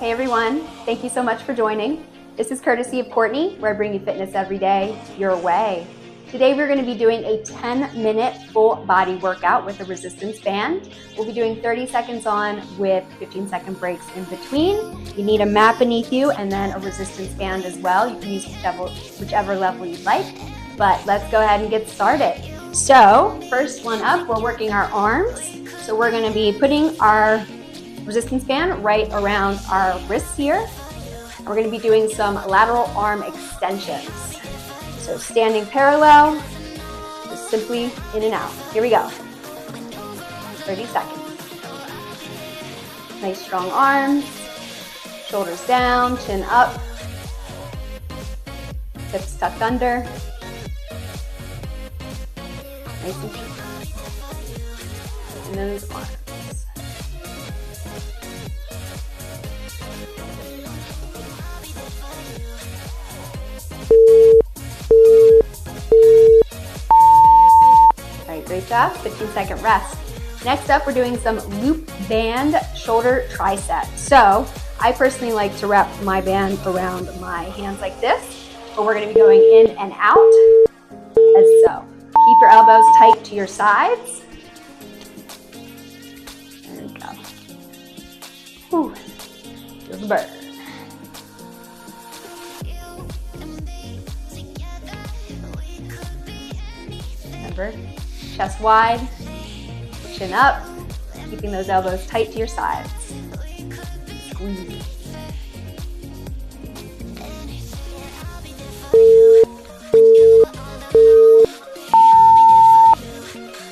Hey everyone, thank you so much for joining. This is courtesy of Courtney, where I bring you fitness every day, your way. Today we're going to be doing a 10-minute full body workout with a resistance band. We'll be doing 30 seconds on with 15-second breaks in between. You need a mat beneath you and then a resistance band as well. You can use whichever level you'd like, but let's go ahead and get started. So first one up, we're working our arms. So we're going to be putting our resistance band right around our wrists here. We're going to be doing some lateral arm extensions. So standing parallel, just simply in and out. Here we go. 30 seconds. Nice strong arms, shoulders down, chin up, hips tucked under. Nice and deep. And those arms. Great job, 15-second rest. Next up, we're doing some loop band shoulder tricep. So I personally like to wrap my band around my hands like this, but we're gonna be going in and out as so. Keep your elbows tight to your sides. There we go. Whew. Feel the burn. Remember, chest wide, chin up, keeping those elbows tight to your sides. Squeeze.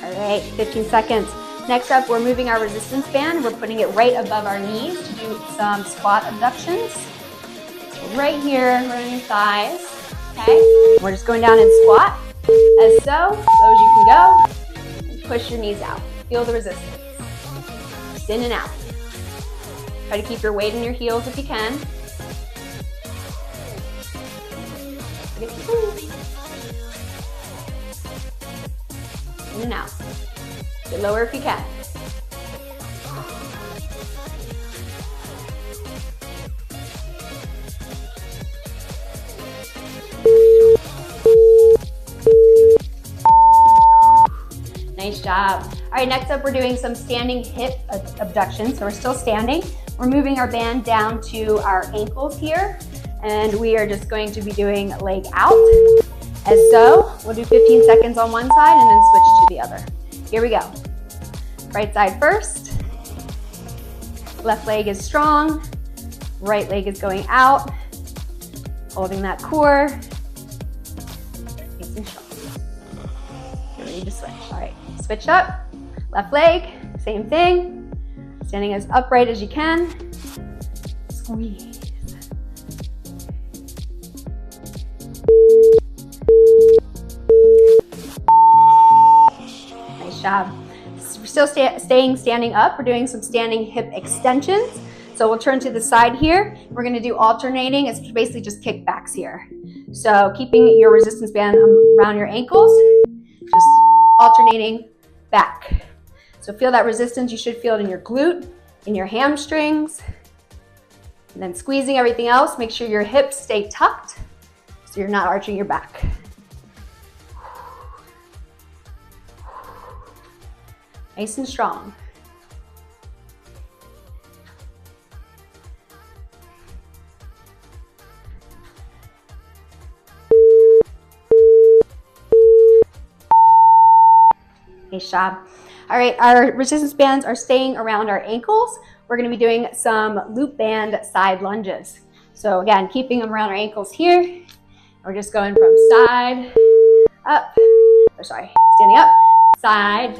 All right, 15 seconds. Next up, we're moving our resistance band. We're putting it right above our knees to do some squat abductions. So right here, right on your thighs, okay? We're just going down and squat. As so, as low as you can go, and push your knees out. Feel the resistance. Just in and out. Try to keep your weight in your heels if you can. In and out. Get lower if you can. Nice job. All right, next up we're doing some standing hip abductions. So we're still standing. We're moving our band down to our ankles here, and we are just going to be doing leg out. As so, we'll do 15 seconds on one side and then switch to the other. Here we go. Right side first. Left leg is strong. Right leg is going out. Holding that core. Nice and strong. You're ready to switch. All right. Switch up, left leg, same thing. Standing as upright as you can. Squeeze. Nice job. We're still standing up. We're doing some standing hip extensions. So we'll turn to the side here. We're gonna do alternating. It's basically just kickbacks here. So keeping your resistance band around your ankles, just alternating back. So feel that resistance. You should feel it in your glute, in your hamstrings, and then squeezing everything else. Make sure your hips stay tucked so you're not arching your back. Nice and strong. Nice job. All right, our resistance bands are staying around our ankles. We're gonna be doing some loop band side lunges. So again, keeping them around our ankles here. We're just going from side, up, or sorry, standing up, side,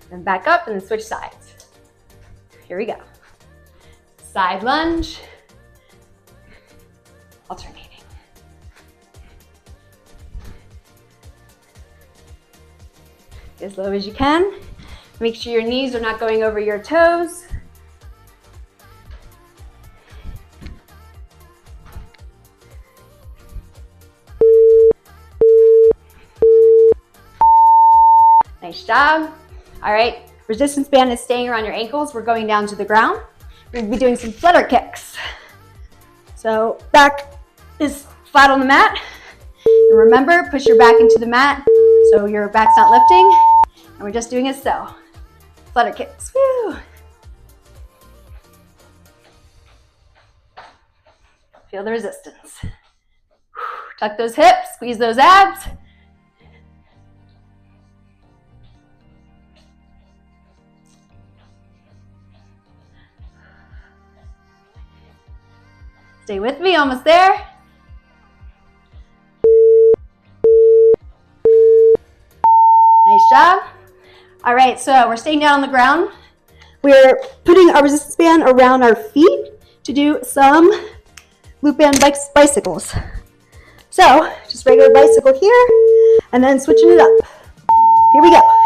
then back up, and then switch sides. Here we go. Side lunge, alternating. As low as you can. Make sure your knees are not going over your toes. Nice job. All right, resistance band is staying around your ankles. We're going down to the ground. We're gonna be doing some flutter kicks. So back is flat on the mat. And remember, push your back into the mat so your back's not lifting. And we're just doing it so. Flutter kicks, woo. Feel the resistance. Tuck those hips, squeeze those abs. Stay with me, almost there. Nice job. All right, so we're staying down on the ground. We're putting our resistance band around our feet to do some loop band bicycles. So just regular bicycle here and then switching it up. Here we go.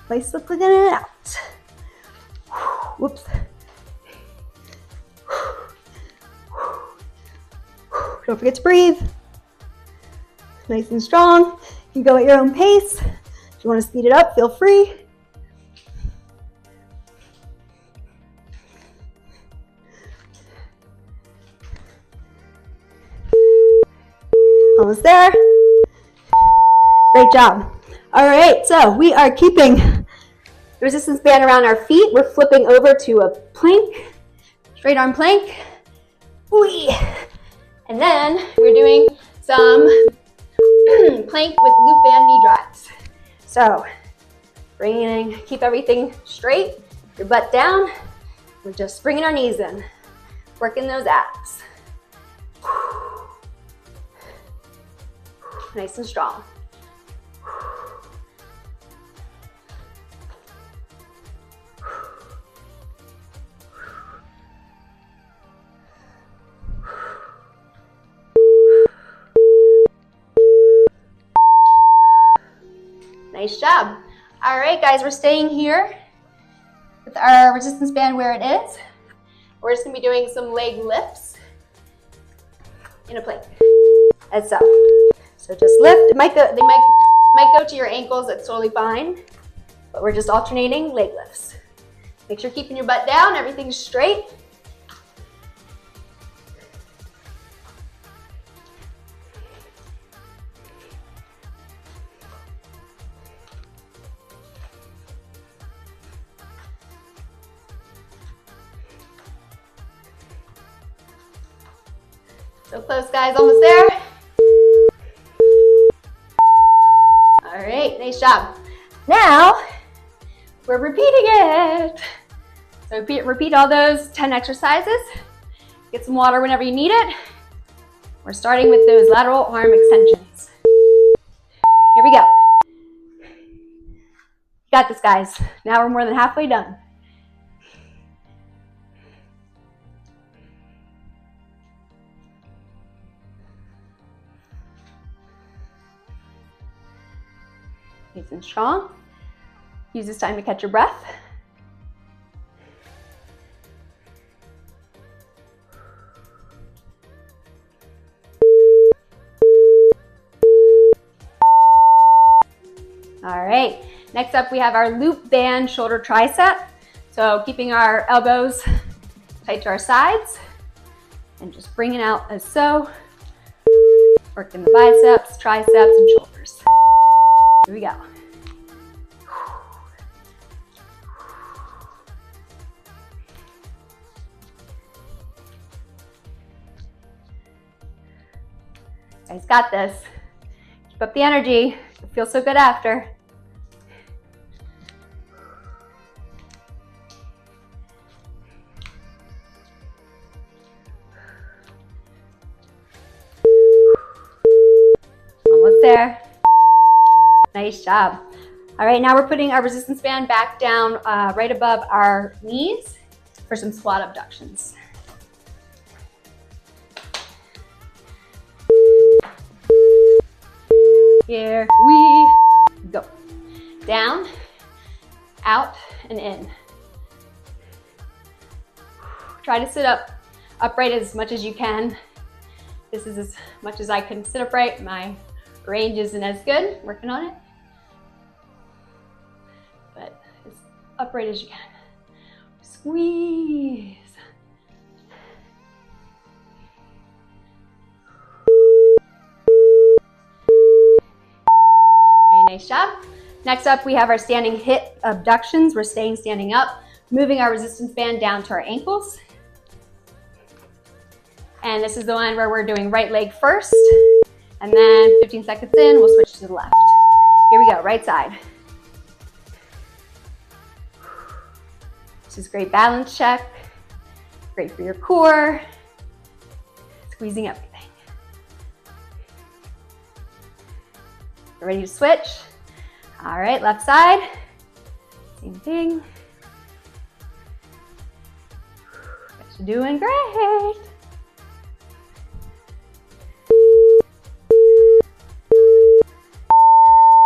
Bicycling in and out. Whoops. Don't forget to breathe. Nice and strong. You can go at your own pace. If you want to speed it up, feel free. Almost there. Great job. All right, so we are keeping the resistance band around our feet. We're flipping over to a plank, straight arm plank. Whee! And then we're doing some plank with loop band knee drives. So keep everything straight, your butt down. We're just bringing our knees in, working those abs. Nice and strong. Nice job. All right, guys, we're staying here with our resistance band where it is. We're just gonna be doing some leg lifts in a plank, as so. So just lift. They might go to your ankles. That's totally fine. But we're just alternating leg lifts. Make sure you're keeping your butt down. Everything's straight. So close, guys. Almost there. All right, nice job. Now, we're repeating it. So repeat all those 10 exercises. Get some water whenever you need it. We're starting with those lateral arm extensions. Here we go. You got this, guys. Now we're more than halfway done. Nice and strong. Use this time to catch your breath. All right, next up we have our loop band shoulder tricep. So keeping our elbows tight to our sides and just bringing out as so. Working the biceps, triceps, and shoulders. Here we go. You guys got this. Keep up the energy. It feels so good after. Almost there. Nice job. All right, now we're putting our resistance band back down right above our knees for some squat abductions. Here we go. Down, out, and in. Try to sit up upright as much as you can. This is as much as I can sit upright. My range isn't as good, working on it. But as upright as you can. squeeze. Okay, nice job. Next up, we have our standing hip abductions. We're staying standing up, moving our resistance band down to our ankles. And this is the one where we're doing right leg first, and then 15 seconds in, we'll switch to the left. Here we go, right side. This is great balance check, great for your core, squeezing everything. Ready to switch? All right, left side, same thing. You're doing great.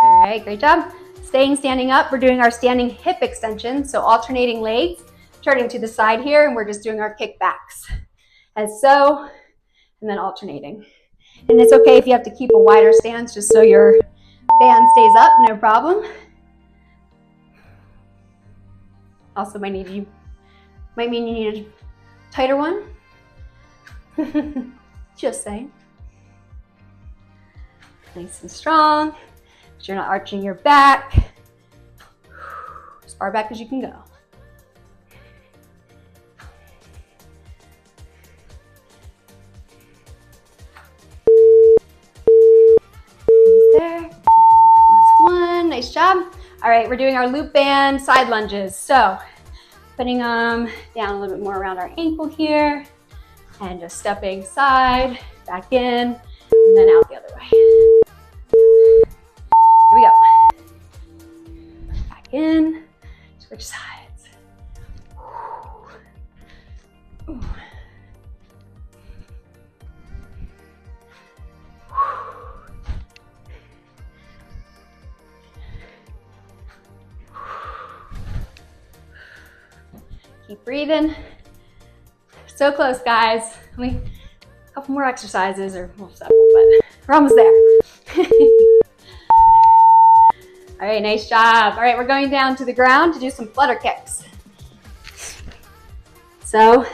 All right, great job. Staying standing up, we're doing our standing hip extension, so alternating legs, turning to the side here, and we're just doing our kickbacks. As so, and then alternating. And it's okay if you have to keep a wider stance just so your band stays up, no problem. Also might mean you need a tighter one. Just saying. Nice and strong. So you're not arching your back. As far back as you can go. There. Last one. Nice job. All right, we're doing our loop band side lunges. So putting them down a little bit more around our ankle here and just stepping side, back in, and then out the other way. Here we go. Back in, switch sides. Ooh. Keep breathing. So close, guys. Only a couple more exercises, or well, several, but we're almost there. All right, nice job. All right, we're going down to the ground to do some flutter kicks. So,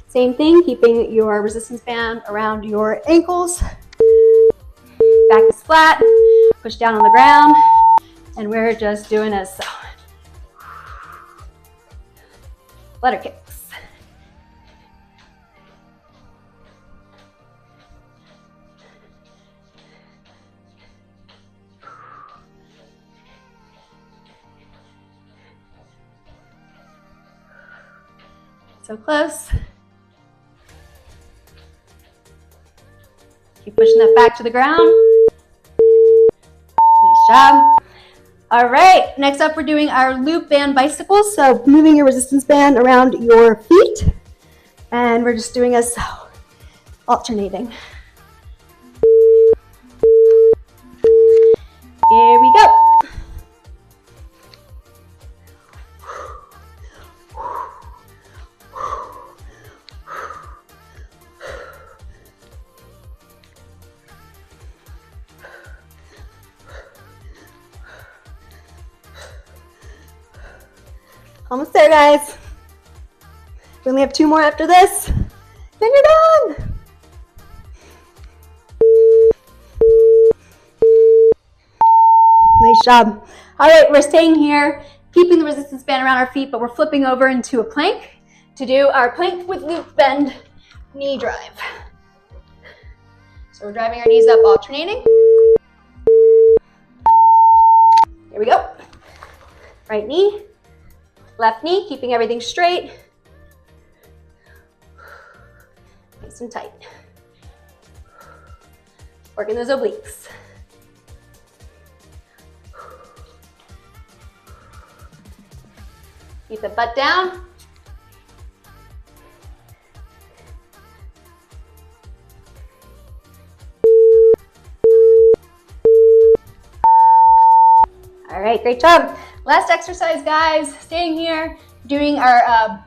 same thing, keeping your resistance band around your ankles. Back is flat, push down on the ground, and we're just doing as so. Flutter kicks. So close. Keep pushing that back to the ground. Nice job. All right, next up we're doing our loop band bicycles. So moving your resistance band around your feet. And we're just doing as so, alternating. Here we go. Almost there, guys. We only have 2 more after this, then you're done. Nice job. All right, we're staying here, keeping the resistance band around our feet, but we're flipping over into a plank to do our plank with loop bend knee drive. So we're driving our knees up, alternating. Here we go. Right knee. Left knee, keeping everything straight. Nice and tight. Working those obliques. Keep the butt down. All right, great job. Last exercise, guys. Staying here, doing our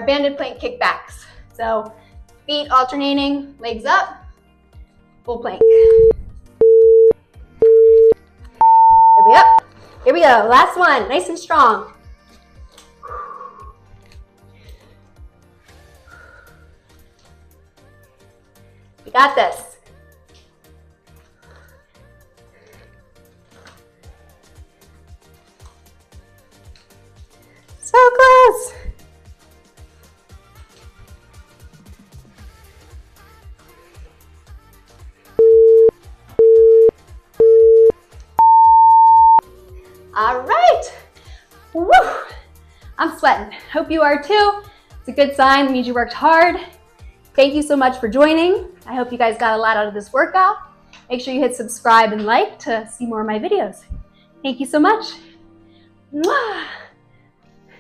banded plank kickbacks. So feet alternating, legs up, full plank. There we go. Here we go. Last one. Nice and strong. You got this. So close. All right. Woo. I'm sweating. Hope you are too. It's a good sign. It means you worked hard. Thank you so much for joining. I hope you guys got a lot out of this workout. Make sure you hit subscribe and like to see more of my videos. Thank you so much. Mwah.